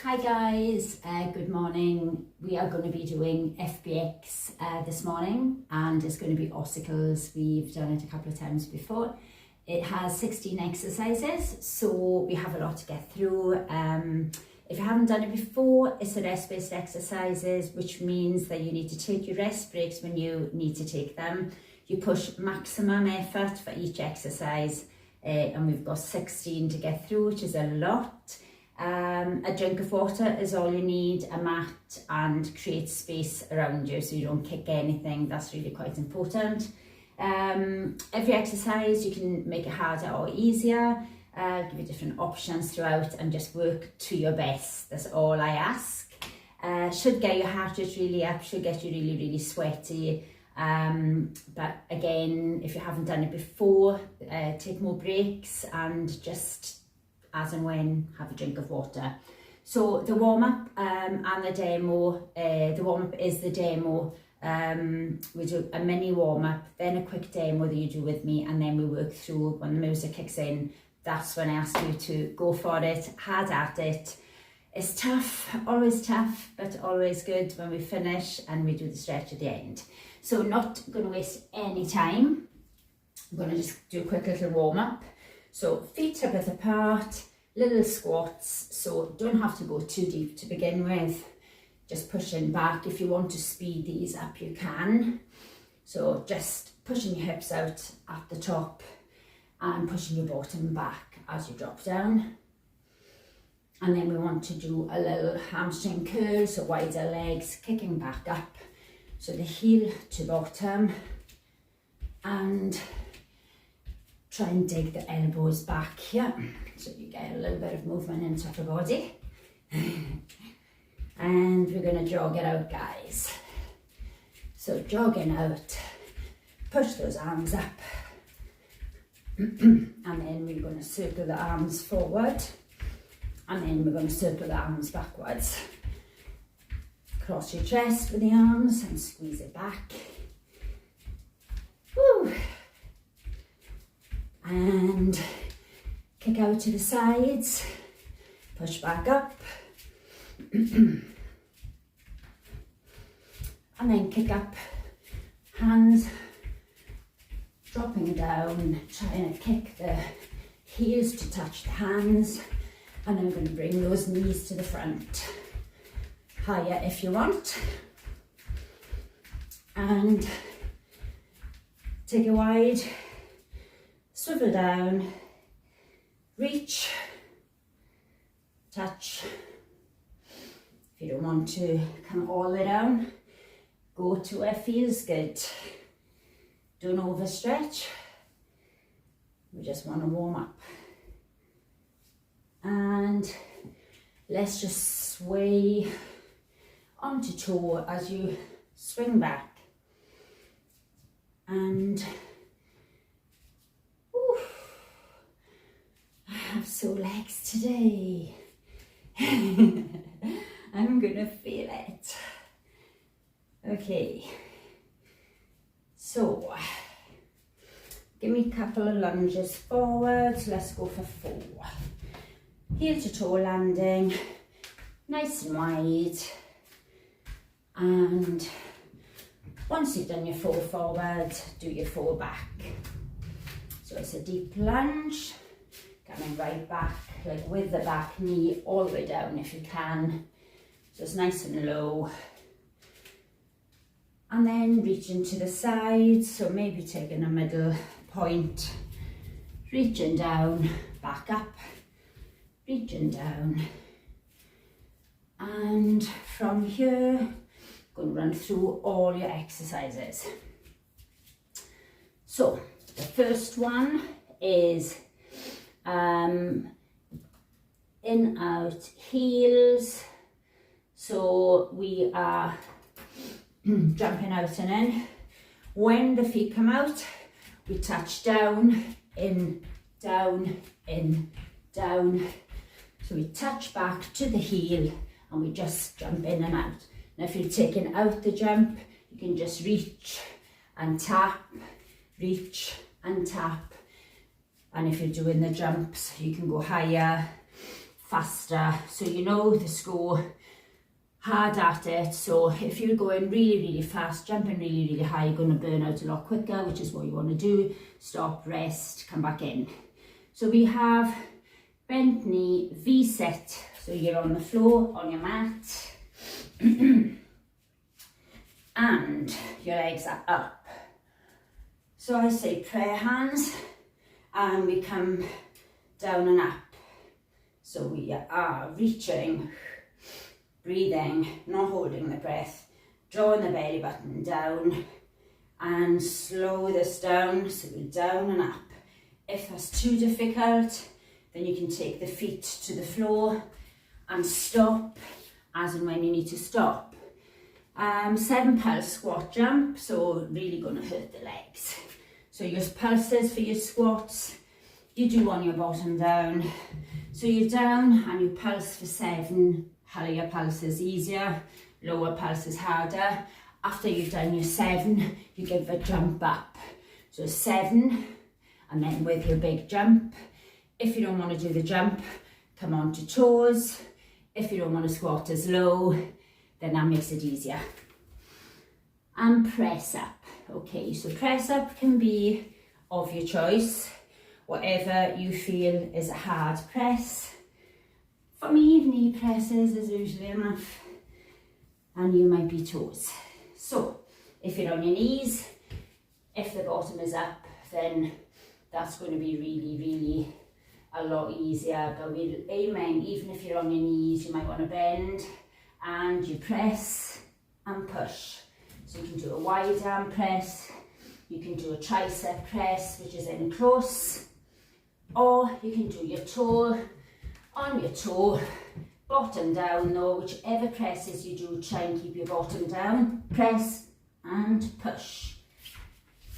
Hi guys, good morning. We are going to be doing FBX this morning, and it's going to be obstacles. We've done it a couple of times before. It has 16 exercises, so we have a lot to get through. If you haven't done it before, it's a rest-based exercises, which means that you need to take your rest breaks when you need to take them. You push maximum effort for each exercise, and we've got 16 to get through, which is a lot. A drink of water is all you need, a mat, and create space around you so you don't kick anything. That's really quite important. Every exercise you can make it harder or easier, give you different options throughout, and just work to your best. That's all I ask. Should get your heart rate really up, should get you really sweaty. But again, if you haven't done it before, take more breaks and just as and when have a drink of water. So the warm-up and the demo, the warm-up is the demo. We do a mini warm-up, then a quick demo that you do with me, and then we work through. When the music kicks in, that's when I ask you to go for it, hard at it. It's tough, but always good when we finish and we do the stretch at the end. So not going to waste any time. I'm going to just do a quick little warm-up. So feet hip width apart, little squats, so don't have to go too deep to begin with. Just pushing back. If you want to speed these up, you can. So just pushing your hips out at the top and pushing your bottom back as you drop down. And then we want to do a little hamstring curl, so wider legs, kicking back up. So the heel to bottom, and try and dig the elbows back here, so you get a little bit of movement into the body. And we're going to jog it out, guys. So jogging out, push those arms up. And then we're going to circle the arms forward. And then we're going to circle the arms backwards. Cross your chest with the arms and squeeze it back. Woo. And kick out to the sides, push back up, and then kick up, hands dropping down, trying to kick the heels to touch the hands, and then we're going to bring those knees to the front, higher if you want, and take a wide, swivel down, reach, touch. If you don't want to come all the way down, go to where it feels good. Don't overstretch. We just want to warm up. And let's just sway onto toe as you swing back. And I have sore legs today. I'm gonna feel it. Okay, so give me a couple of lunges forward. Let's go for 4. Heel to toe landing, nice and wide. And once you've done your 4 forward, do your 4 back. So it's a deep lunge. Coming right back, like with the back knee all the way down if you can. So it's nice and low. And then reaching to the side, so maybe taking a middle point, reaching down, back up, reaching down. And from here, going to run through all your exercises. So the first one is in, out, heels. So we are jumping out and in. When the feet come out, we touch down, in, down, in, down. So we touch back to the heel and we just jump in and out. Now if you're taking out the jump, you can just reach and tap, reach and tap. And if you're doing the jumps, you can go higher, faster. So you know just go hard at it. So if you're going really fast, jumping really high, you're going to burn out a lot quicker, which is what you want to do. Stop, rest, come back in. So we have bent knee, V-set. So you're on the floor, on your mat. And your legs are up. So I say prayer hands, and we come down and up. So we are reaching, breathing, not holding the breath, drawing the belly button down, and slow this down, so we're down and up. If that's too difficult, then you can take the feet to the floor and stop as and when you need to stop. 7 pulse squat jump, so really going to hurt the legs. So your pulses for your squats, you do on your bottom down. So you're down and you pulse for 7. Higher pulse is easier, lower pulse is harder. After you've done your 7, you give a jump up. So 7, and then with your big jump. If you don't want to do the jump, come on to toes. If you don't want to squat as low, then that makes it easier. And press up. Okay, so press up can be of your choice, whatever you feel is a hard press. For me, knee presses is usually enough, and you might be toes. So if you're on your knees, if the bottom is up, then that's going to be really a lot easier. But we're aiming, even if you're on your knees, you might want to bend and you press and push. So you can do a wide arm press, you can do a tricep press, which is in close, or you can do your toe on your toe, bottom down though. Whichever presses you do, try and keep your bottom down. Press and push.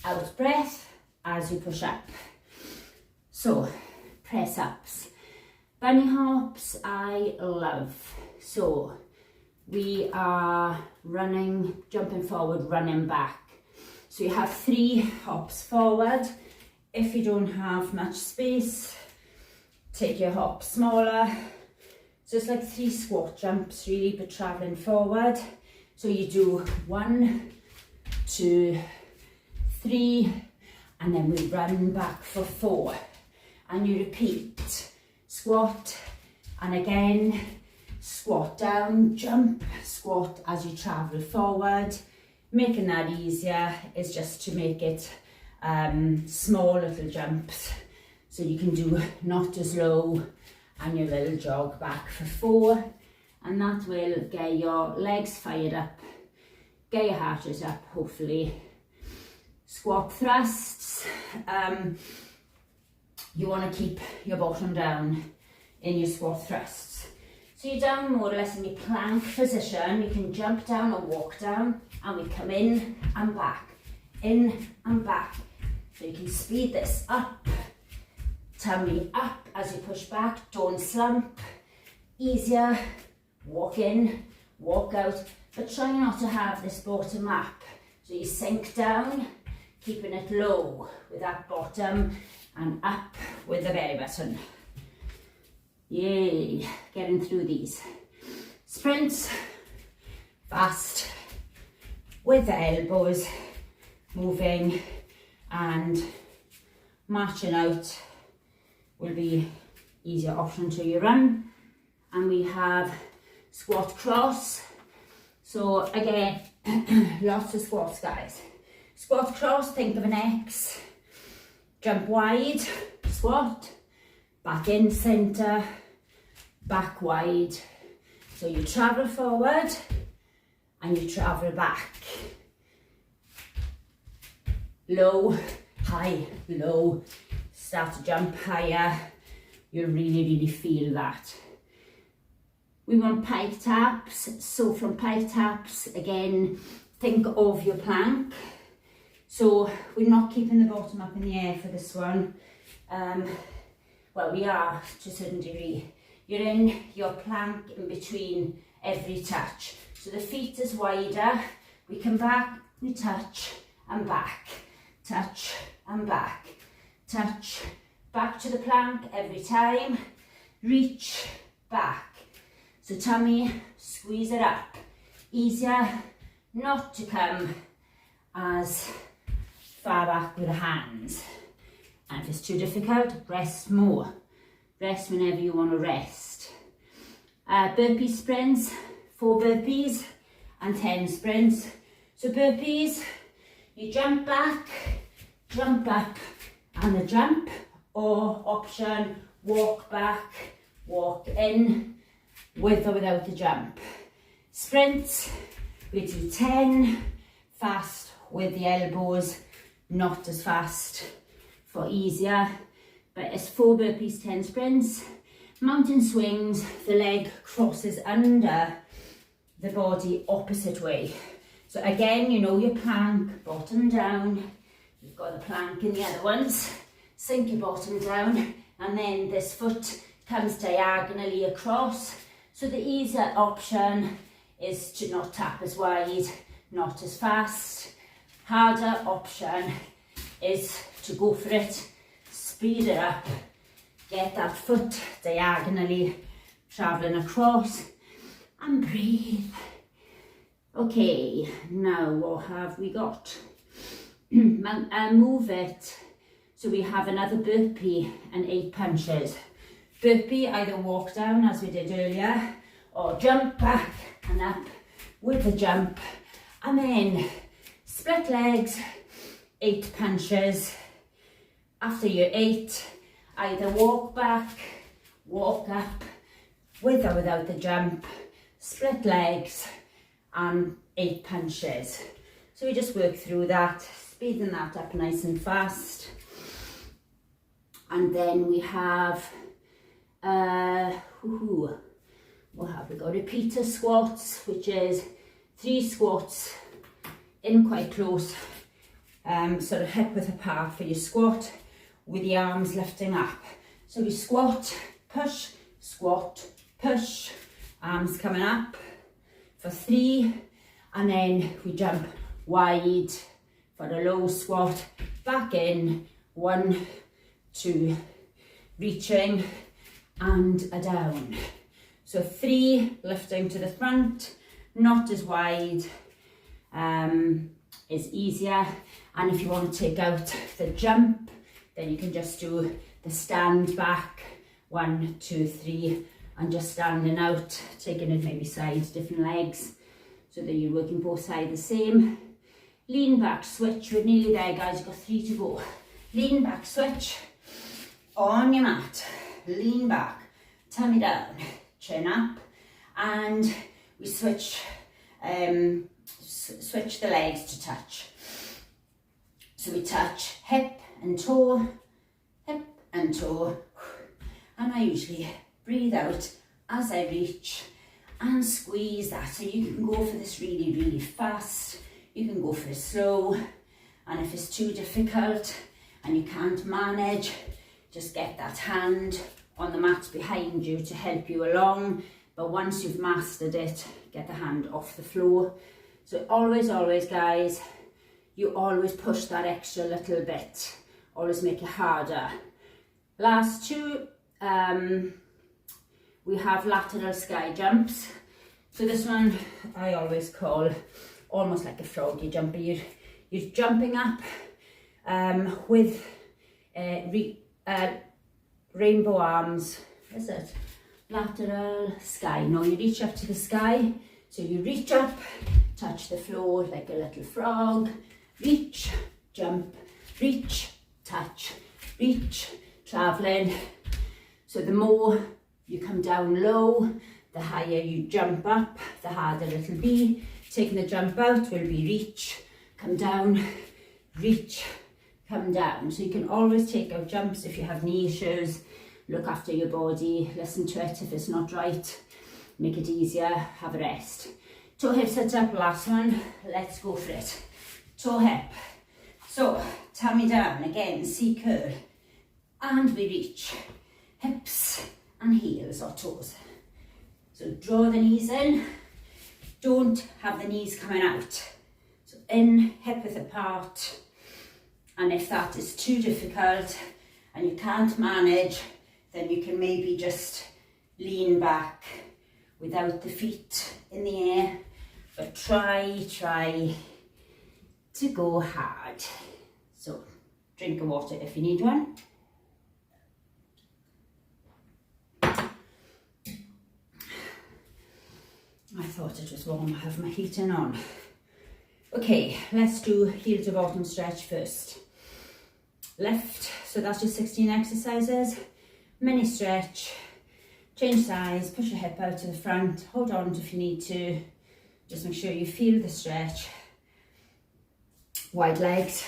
Out breath as you push up. So press ups. Bunny hops I love. So we are running, jumping forward, running back. So you have 3 hops forward. If you don't have much space, take your hop smaller. So it's like 3 squat jumps really, but traveling forward. So you do 1, 2, 3, and then we run back for 4. And you repeat, squat, and again, squat down, jump, squat as you travel forward. Making that easier is just to make it small little jumps, so you can do not as low, and your little jog back for 4, and that will get your legs fired up, get your heart rate up hopefully. Squat thrusts, you want to keep your bottom down in your squat thrusts. So you're down more or less in your plank position. You can jump down or walk down, and we come in and back, in and back. So you can speed this up, tummy up as you push back, don't slump. Easier, walk in, walk out, but try not to have this bottom up. So you sink down, keeping it low with that bottom, and up with the belly button. Yay, getting through these. Sprints, fast, with the elbows moving and marching out will be easier option to your run. And we have squat cross. So again, lots of squats guys. Squat cross, think of an X, jump wide, squat, back in center, back wide. So you travel forward and you travel back. Low, high, low, start to jump higher. You'll really feel that. We want pike taps. So from pike taps, again, think of your plank. So we're not keeping the bottom up in the air for this one. Well, we are to a certain degree. You're in your plank in between every touch. So the feet is wider. We come back, we touch and back. Touch and back. Touch, back to the plank every time. Reach, back. So tummy, squeeze it up. Easier not to come as far back with the hands. And if it's too difficult, rest more. Rest whenever you want to rest. Burpee sprints, 4 burpees and 10 sprints. So burpees, you jump back, jump up and a jump, or option, walk back, walk in, with or without the jump. Sprints, we do 10, fast with the elbows, not as fast for easier, but it's 4 burpees, 10 sprints. Mountain swings, the leg crosses under the body opposite way. So again, you know your plank, bottom down, you've got the plank in the other ones, sink your bottom down, and then this foot comes diagonally across. So the easier option is to not tap as wide, not as fast. Harder option is to go for it, speed it up, get that foot diagonally travelling across, and breathe. Okay, now what have we got? Move it. So we have another burpee and 8 punches. Burpee, either walk down as we did earlier, or jump back and up with the jump, and then split legs, 8 punches. After your 8, either walk back, walk up, with or without the jump, split legs, and 8 punches. So we just work through that, speeding that up nice and fast. And then we have, what have we got? Repeater squats, which is 3 squats in quite close, sort of hip width apart for your squat, with the arms lifting up. So we squat, push, arms coming up for 3, and then we jump wide for a low squat, back in, 1, 2, reaching, and a down. So 3, lifting to the front, not as wide, is easier. And if you want to take out the jump, then you can just do the stand back, 1, 2, 3, and just standing out, taking it maybe sides, different legs, so that you're working both sides the same. Lean back, switch. We're nearly there, guys. You've got 3 to go. Lean back, switch. On your mat. Lean back, tummy down, chin up, and we switch switch the legs to touch. So we touch hip and toe, and I usually breathe out as I reach and squeeze that. So you can go for this really, really fast, you can go for it slow, and if it's too difficult and you can't manage, just get that hand on the mat behind you to help you along. But once you've mastered it, get the hand off the floor. So always, guys, you always push that extra little bit. Always make it harder. Last 2, we have lateral sky jumps. So this one I always call almost like a froggy jump. You're jumping up with rainbow arms. Is it? Lateral sky. No, you reach up to the sky. So you reach up, touch the floor like a little frog. Reach, jump, reach, touch, reach, traveling. So the more you come down low, the higher you jump up, the harder it'll be. Taking the jump out will be reach, come down, reach, come down. So you can always take out jumps if you have knee issues. Look after your body, listen to it if it's not right, make it easier, have a rest. Toe hip sit up, last one, let's go for it. Toe hip. So tummy down, again, C curl, and we reach, hips and heels or toes. So draw the knees in, don't have the knees coming out. So in, hip width apart, and if that is too difficult and you can't manage, then you can maybe just lean back without the feet in the air, but try to go hard. So drink of water if you need one. I thought it was warm, I have my heating on. Okay, let's do heel to bottom stretch first. Left, so that's just 16 exercises. Mini stretch, change size, push your hip out to the front, hold on if you need to. Just make sure you feel the stretch. Wide legs,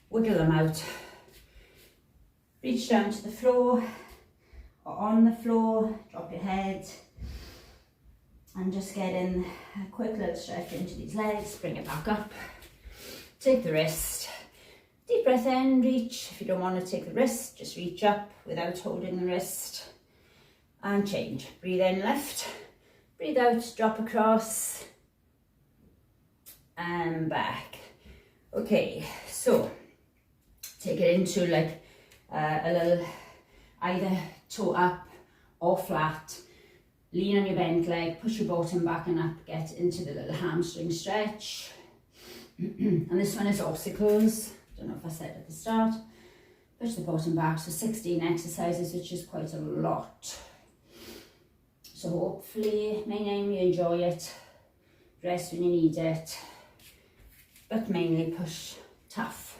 wiggle them out. Reach down to the floor or on the floor, drop your head. And just get in a quick little stretch into these legs, bring it back up. Take the wrist, deep breath in, reach. If you don't want to take the wrist, just reach up without holding the wrist. And change. Breathe in, left. Breathe out, drop across. And back. Okay, so take it into like a little either toe up or flat. Lean on your bent leg, push your bottom back and up, get into the little hamstring stretch. And this one is obstacles. Don't know if I said at the start. Push the bottom back, so 16 exercises, which is quite a lot. So hopefully, my name, you enjoy it. Rest when you need it. But mainly push tough.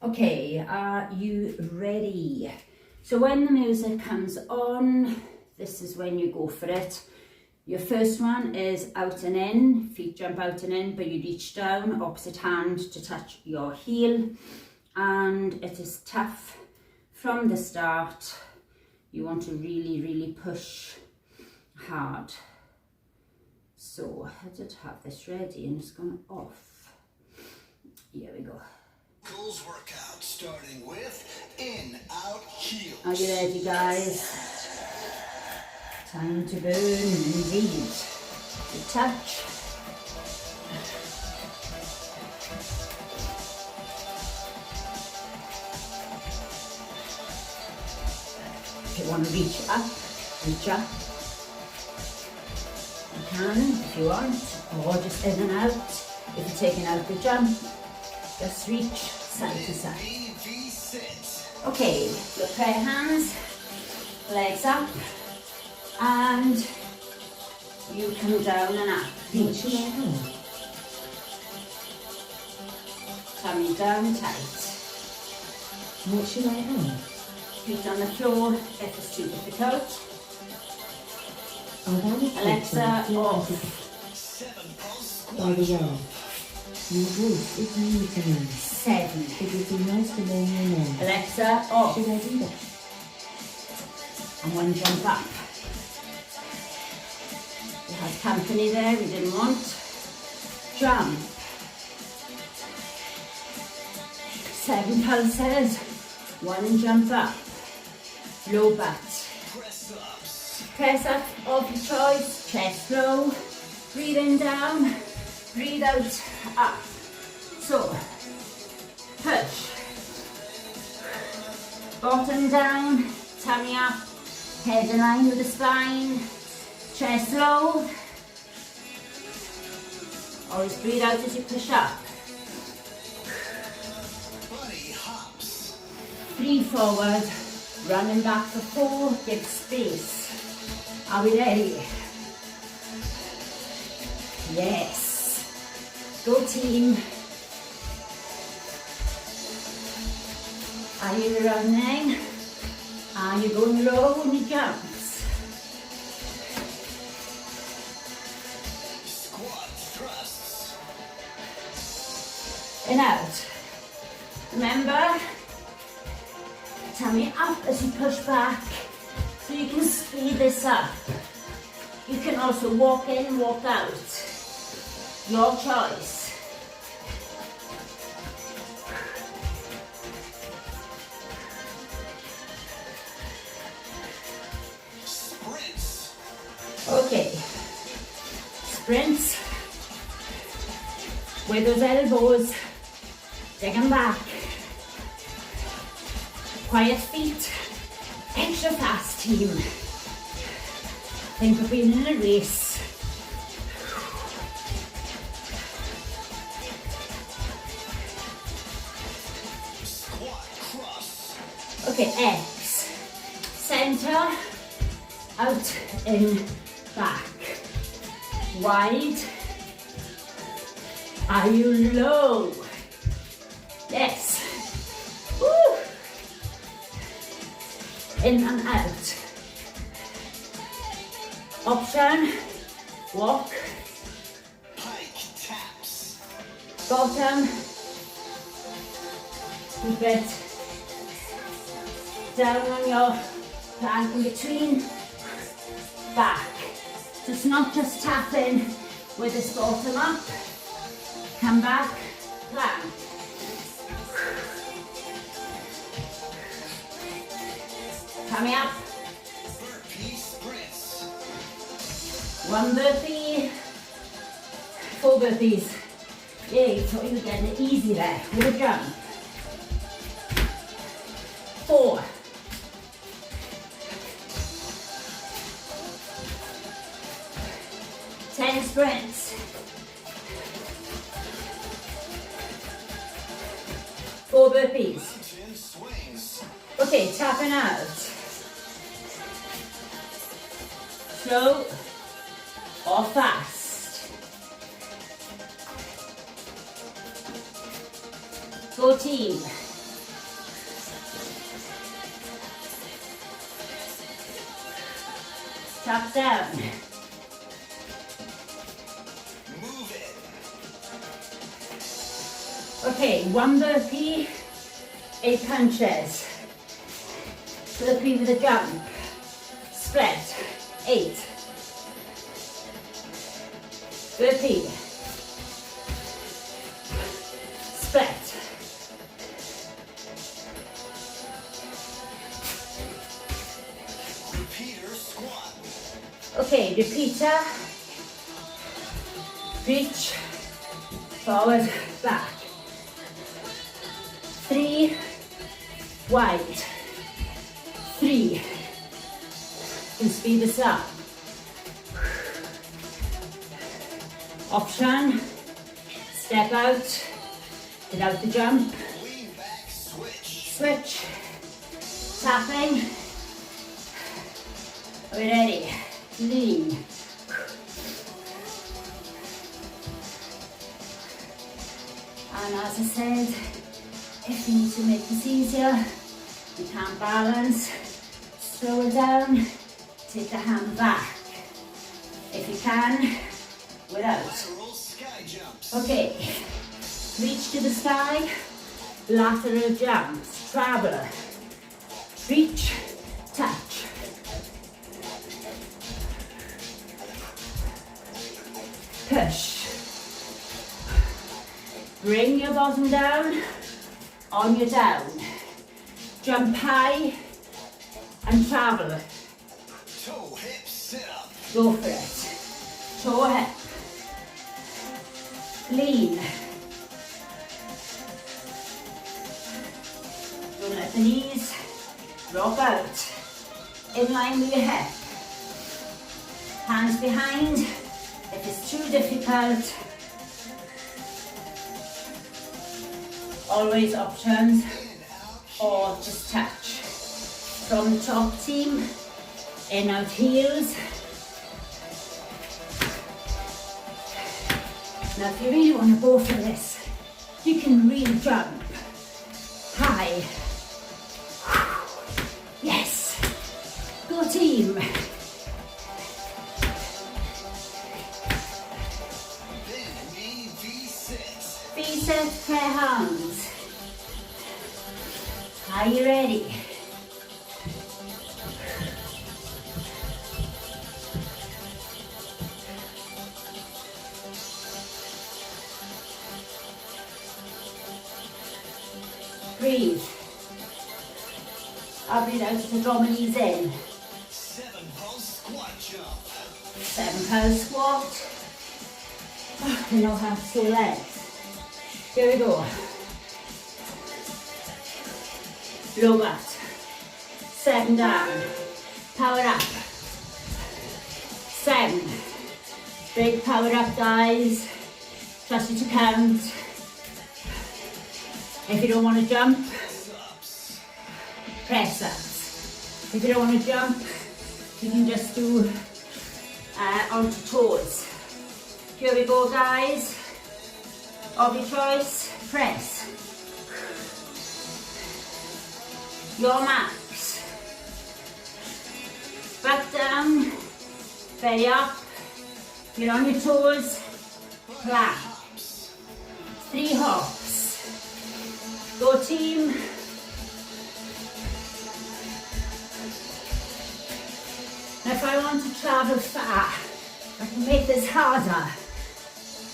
Okay, are you ready? So when the music comes on, this is when you go for it. Your first one is out and in, feet jump out and in, but you reach down, opposite hand to touch your heel. And it is tough from the start. You want to really push hard. So I did have this ready and it's gone off. Here we go. Goals workout starting with in, out, heels. Are you ready, guys? Time to burn indeed. To touch. If you want to reach up, reach up. You can if you want, or just in and out. If you're taking out the jump, just reach side to side. Okay, your prayer hands, legs up. And you come down and up. Reach. Tummy down tight. What should I have? Feet on the floor if it's too difficult. Alexa off. By the way, your voice is new to me. 7. It would be nice to learn your name. Alexa off. Should I do that? And one jump up. We had company there, we didn't want. Jump. 7 pulses. 1 jump up. Low butt. Press up of your choice. Chest low. Breathe in down. Breathe out up. So, push. Bottom down. Tummy up. Head in line with the spine. Chest low. Always breathe out as you push up. 3 forward. Running back for 4. Give space. Are we ready? Yes. Go team. Are you running? Are you going low in your jumps? Squat thrusts. And out. Remember, tummy up as you push back, so you can speed this up. You can also walk in, walk out. Your choice. Sprints. Okay, sprints with those elbows, take them back. Quiet feet, extra fast team. Think of being in a race. Squat cross. Okay, X. Center, out, in, back. Wide. Are you low? Yes. Woo. In and out. Option, walk, Pike taps. bottom, keep it down on your plank in between, back. So it's not just tapping with this bottom up, come back, plank. Coming up. Burpee sprints. 1 burpee, 4 burpees. Yay, thought you were getting it easy there with a jump. 4. 10 sprints. 4 burpees. Mountain swings. Okay, tapping out. Slow or fast. 14. 'Tap down. Move it. Okay, 1 burpee, 8 punches. Burpee with a jump. Split, 8. Burpee. Split. Repeater squat. Okay, repeater. Reach. Forward, back. 3. Wide. 3. And speed this up. Option. Step out without the jump. Lean back switch. Switch. Tapping. Are we ready? Lean. And as I said, if you need to make this easier, you can't balance, slow it down, take the hand back. If you can, without. Lateral sky jumps. Okay, reach to the sky, lateral jumps, traveler. Reach, touch. Push. Bring your bottom down, on your down. Jump high and travel. Toe hip sit up. Go for it. Toe hip. Lean. Don't let the knees drop out. In line with your hip. Hands behind. If it's too difficult, always options or just touch. From the top team, in out heels. Now if you really want to go for this, you can really jump high. Yes, go team. Then knee V6. V-set, prayer hands. Are you ready? Breathe. I'll breathe out to draw my knees in. 7 pulse squat jump. 7 pulse squat. Oh, you know how to stay legs. Here we go. Low butt. 7 down. Power up. 7. Big power up, guys. Trust you to count. If you don't want to jump, press ups. If you don't want to jump, you can just do onto toes. Here we go, guys. Of your choice, press. Your max. Back down, belly up. You're on your toes, clap. 3 hops. Go team. Now if I want to travel far, I can make this harder.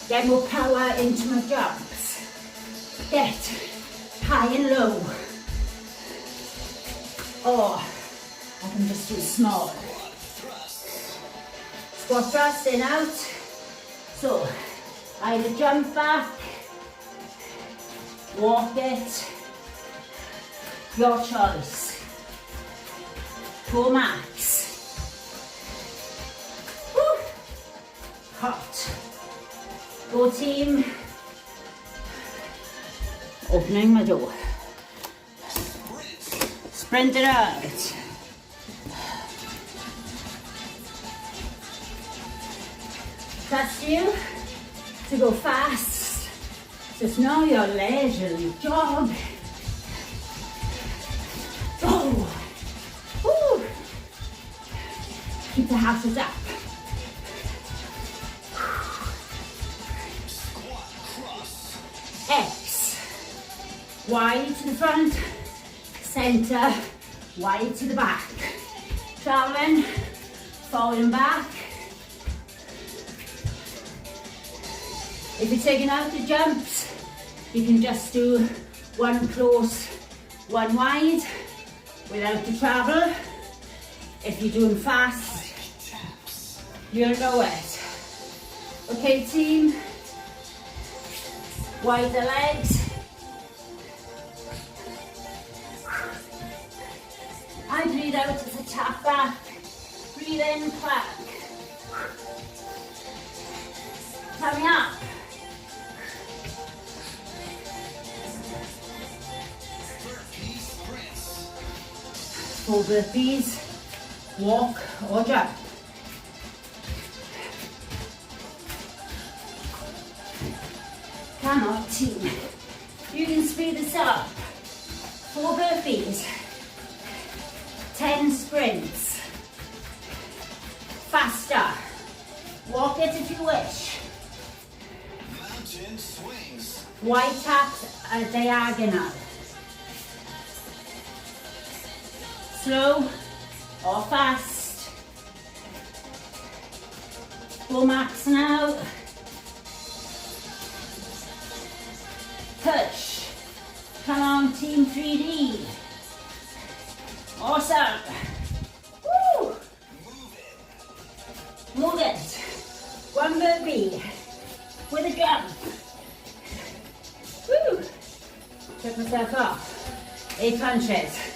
Get more power into my jumps. Get high and low. Or I can just do small. Squat thrust in, out. So, either jump back, walk it, your choice. Go max. Woo. Hot. Go team. Opening my door. Sprint it out. Trust you to go fast. Just know your leisurely jog. Go. Woo. Keep the houses up. X. Wide to the front. Center. Wide to the back. Traveling. Forward and back. If you're taking out the jumps, you can just do 1 close, 1 wide, without the travel. If you're doing fast, you'll know it. Okay team, wide the legs. I breathe out as a tap back, breathe in, plank. Coming up. Full burpees, walk or jump. Come on team, you can speed this up. 4 burpees, 10 sprints. Faster, walk it if you wish. Mountain swings. Wide taps a diagonal. Slow or fast. Go max now. Push. Come on, team 3D. Awesome. Woo. Move it. 1 burpee with a jump. Woo. Check myself off. 8 punches.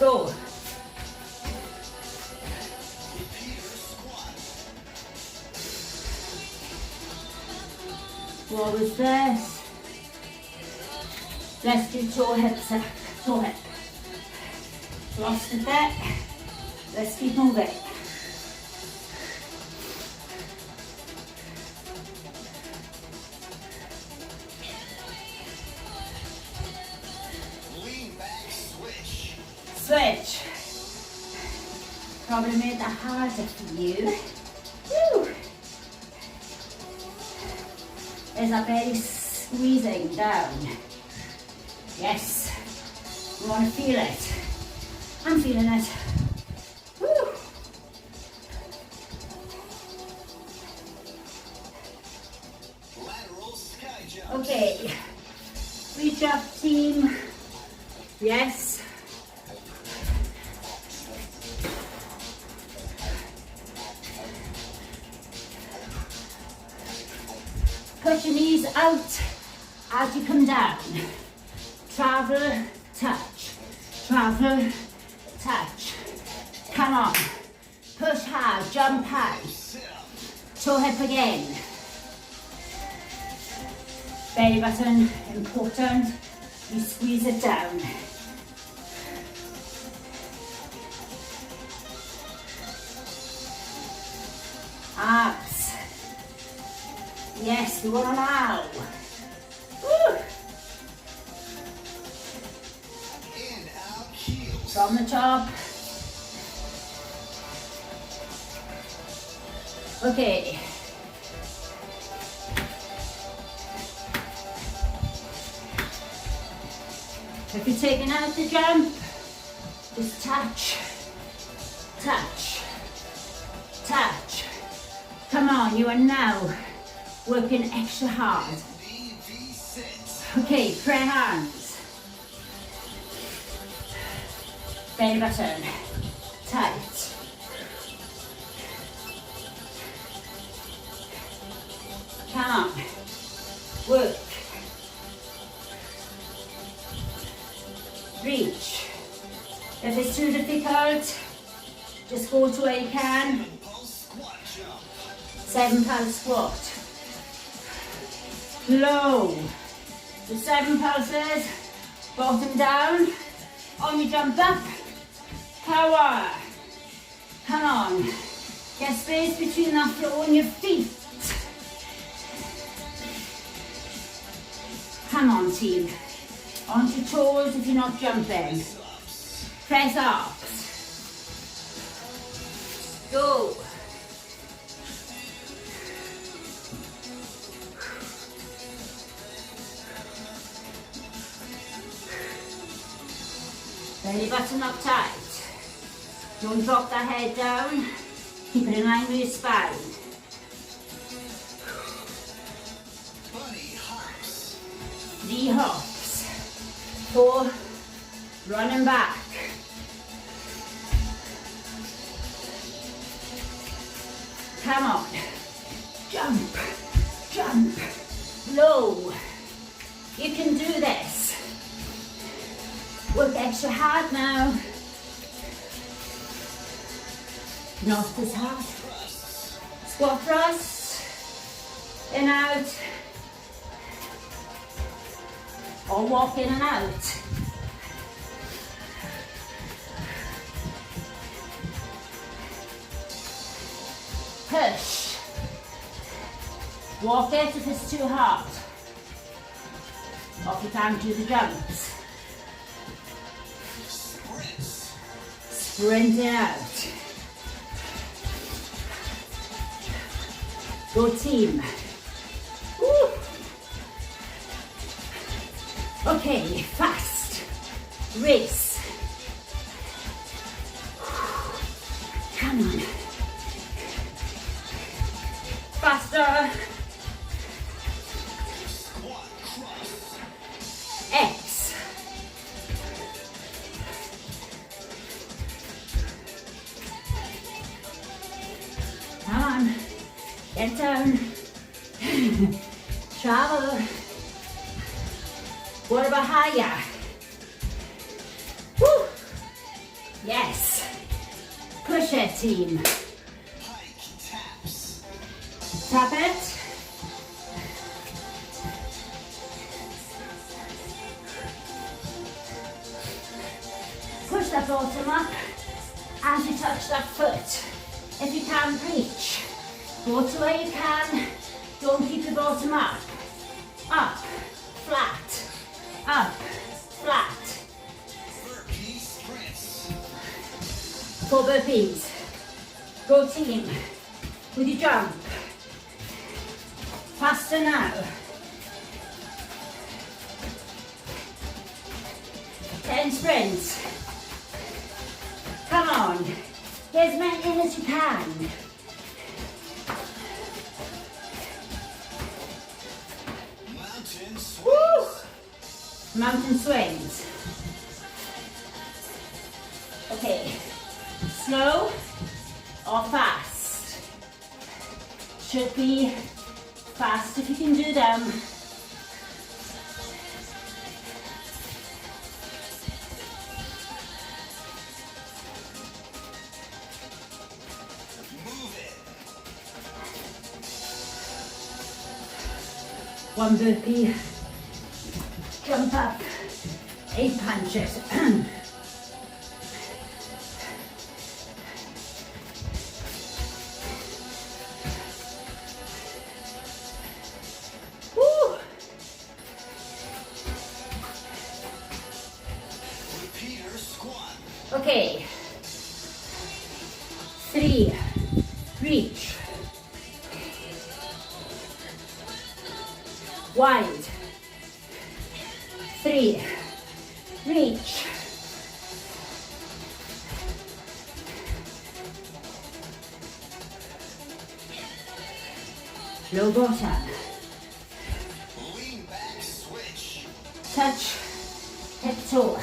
Go. What was this? Let's do toe hip, toe hip. Lost the bit. Let's keep moving. Lean back, switch. Switch. Probably made that harder for you. Woo. There's a belly squeezing down. Yes. You want to feel it. I'm feeling it. Woo. Lateral sky jump. Okay. Reach up, team. Yes. Push your knees out as you come down, travel, touch, travel, touch. Come on, push hard, jump high, toe hip again. Belly button, important, you squeeze it down. Abs. Yes, we want to now. Woo. In, out, heels. From the top. Okay. If you're taking out the jump, just touch, touch, touch. Come on, you are now working extra hard. Okay, prayer hands. Belly button, tight. Come on, work. Reach. If it's too difficult, just go to where you can. 7 pulse squat. Low. So 7 pulses, bottom down. On your jump up. Power. Come on. Get space between that floor and your feet. Come on, team. Onto toes if you're not jumping. Press ups. Go. Belly button up tight. Don't drop that head down. Keep it in line with your spine. Bunny hops. 3 hops. 4. Running back. Come on. Jump. Jump. Low. You can do this. Work extra hard now. Not as hard. Squat thrust. In, out. Or walk in and out. Push. Walk it if it's too hard. Or if you can't do the jumps. Sprint it out. Go team. Woo. Okay, fast. Race. Come on. Faster. X. Come on. Get down. Travel. What about higher? Woo. Yes. Push it, team. Tap it. Push that bottom up as you touch that foot. If you can't reach, go to where you can. Don't keep the bottom up. Up, flat, up, flat. 4 burpees. Go team. With your jump. Faster now. 10 sprints. Come on. Get as many in as you can. Woo! Mountain swings. Okay. Slow or fast? Should be fast if you can do them. 1 burpee, jump up, 8 punches. Woo! Repeater squat. Okay. 3, reach. Wide. 3, reach. Low bottom. Lean back switch. Touch, hip toe.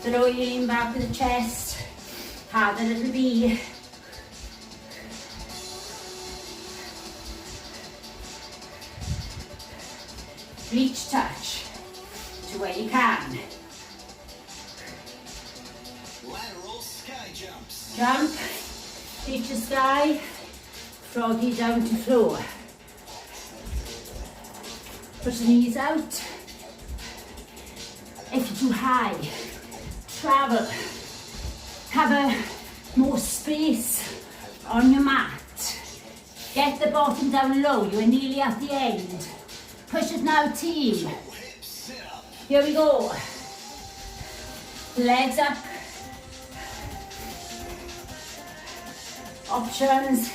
Throw your lean back to the chest. Have a little B. Reach, touch to where you can. Lateral sky jumps. Jump, reach the sky, froggy down to floor. Push the knees out. If you're too high, travel. Have a more space on your mat. Get the bottom down low, you are nearly at the end. Push it now, team. Hip sit up. Here we go. Legs up. Options.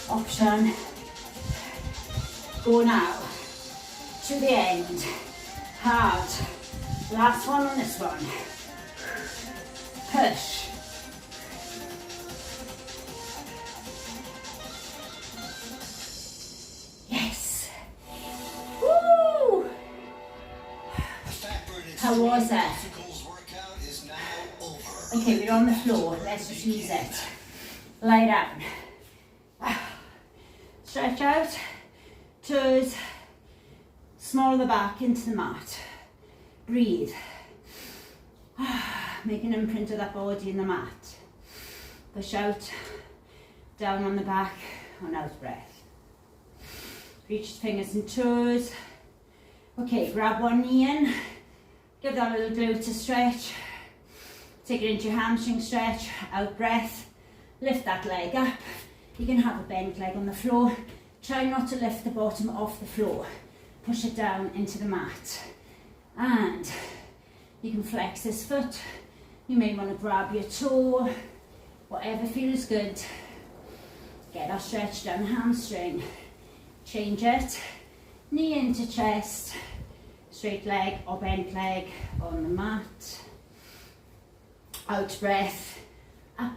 Option. Go now. To the end. Hard. Last one on this one. Push. Yes. Woo! The fat burning How was that? obstacles workout is now over. Okay, we're on the floor. Let's just use it. Lie down. Stretch out. Toes. Small of the back into the mat. Breathe. Make an imprint of that body in the mat. Push out. Down on the back. On out breath. Reach the fingers and toes. Okay, grab one knee in. Give that a little glute a stretch. Take it into your hamstring stretch. Out breath. Lift that leg up. You can have a bent leg on the floor. Try not to lift the bottom off the floor. Push it down into the mat. And you can flex this foot. You may want to grab your toe. Whatever feels good. Get that stretch down the hamstring. Change it. Knee into chest. Straight leg or bent leg on the mat. Out breath. Up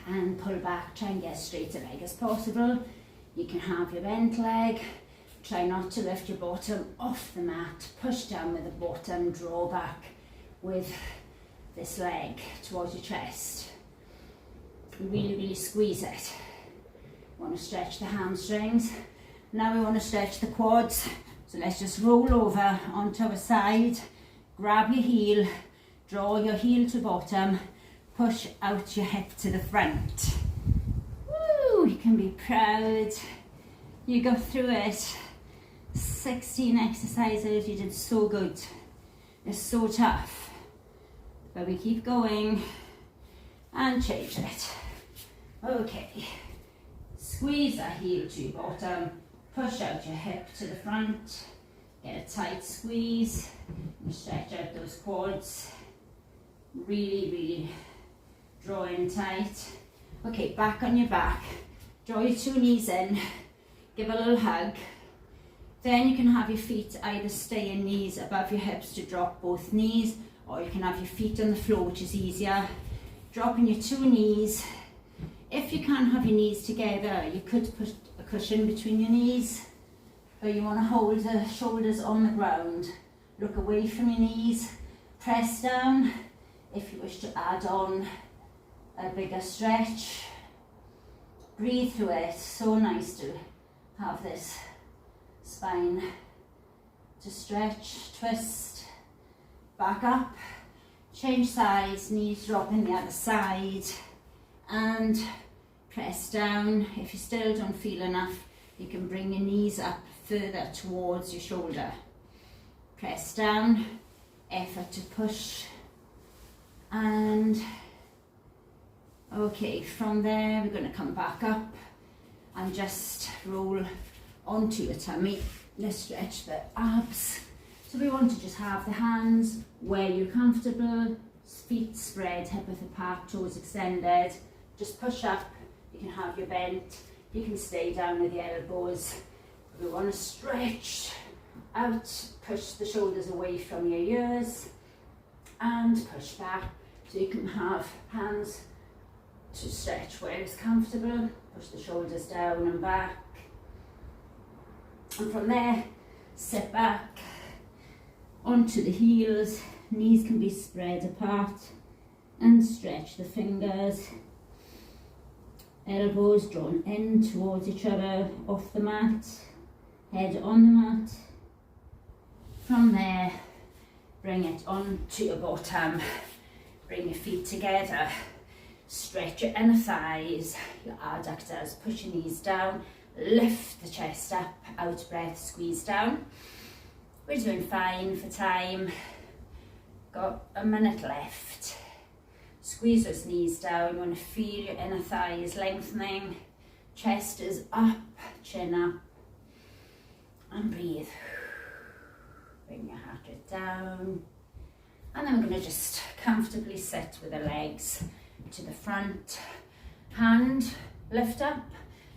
and pull back. Try and get as straight a leg as possible. You can have your bent leg. Try not to lift your bottom off the mat. Push down with the bottom. Draw back with this leg towards your chest. Really, really squeeze it. Want to stretch the hamstrings. Now we want to stretch the quads. So let's just roll over onto our side. Grab your heel. Draw your heel to bottom. Push out your hip to the front. Woo! You can be proud. You go through it. 16 exercises. You did so good. It's so tough. But we keep going. And change it. Okay. Squeeze that heel to your bottom. Push out your hip to the front. Get a tight squeeze. And stretch out those quads. Really, really draw in tight. Okay, back on your back. Draw your two knees in. Give a little hug. Then you can have your feet either stay in knees above your hips to drop both knees, or you can have your feet on the floor, which is easier. Dropping your two knees. If you can't have your knees together, you could put a cushion between your knees, but you want to hold the shoulders on the ground. Look away from your knees. Press down if you wish to add on a bigger stretch. Breathe through it. So nice to have this spine to stretch, twist, back up, change sides, knees drop in the other side, and Press down. If you still don't feel enough, you can bring your knees up further towards your shoulder. Press down, effort to push, and okay, from there we're going to come back up and just roll onto your tummy. Let's stretch the abs. So we want to just have the hands where you're comfortable, feet spread, hip width apart, toes extended. Just push up. You can have your bent. You can stay down with the elbows. We want to stretch out, push the shoulders away from your ears and push back. So you can have hands to stretch where it's comfortable. Push the shoulders down and back. And from there, sit back onto the heels. Knees can be spread apart and stretch the fingers. Elbows drawn in towards each other, off the mat, head on the mat. From there, bring it onto your bottom, bring your feet together, stretch your inner thighs, your adductors, push your knees down, lift the chest up, out breath, squeeze down. We're doing fine for time, got a minute left. Squeeze those knees down. You want to feel your inner thighs lengthening. Chest is up, chin up. And breathe. Bring your heart rate down. And then we're going to just comfortably sit with the legs to the front. Hand, lift up.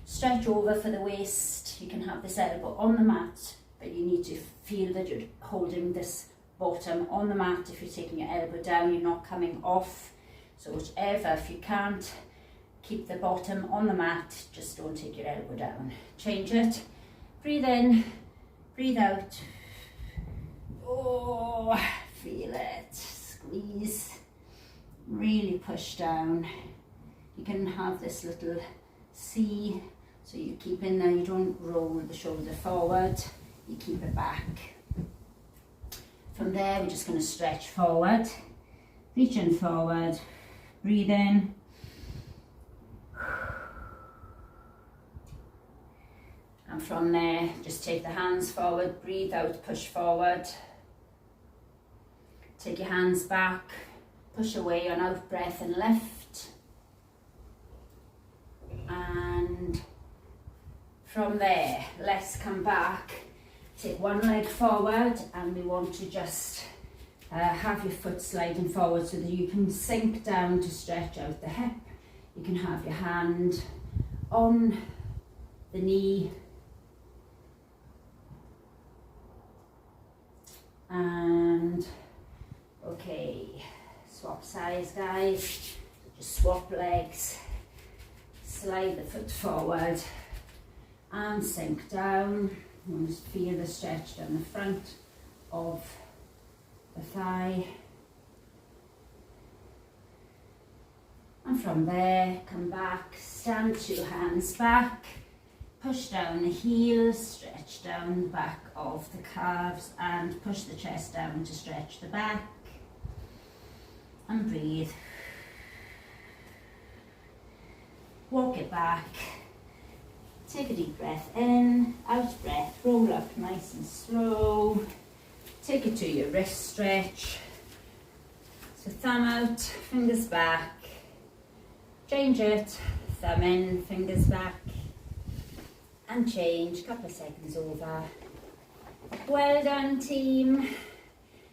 Stretch over for the waist. You can have this elbow on the mat, but you need to feel that you're holding this bottom on the mat. If you're taking your elbow down, you're not coming off. So whichever, if you can't keep the bottom on the mat, just don't take your elbow down. Change it. Breathe in, breathe out. Oh, feel it. Squeeze. Really push down. You can have this little C, so you keep in there, you don't roll the shoulder forward, you keep it back. From there, we're just going to stretch forward, reach in forward. Breathe in. And from there, just take the hands forward, breathe out, push forward. Take your hands back, push away on out breath and lift. And from there, let's come back. Take one leg forward and we want to just have your foot sliding forward so that you can sink down to stretch out the hip. You can have your hand on the knee and okay, swap sides guys, just swap legs, slide the foot forward and sink down. You want to feel the stretch down the front of the thigh, and from there come back, stand two hands back, push down the heels, stretch down the back of the calves and push the chest down to stretch the back and breathe. Walk it back, take a deep breath in, out breath, roll up nice and slow. Take it to your wrist stretch. So thumb out, fingers back. Change it, thumb in, fingers back. And change, couple of seconds over. Well done team.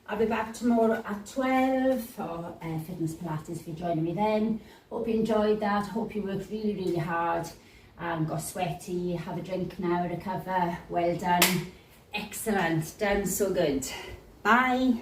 I'll be back tomorrow at 12 for Fitness Pilates if you're joining me then. Hope you enjoyed that, hope you worked really, really hard and got sweaty. Have a drink now, recover, well done. Excellent, done so good. Bye.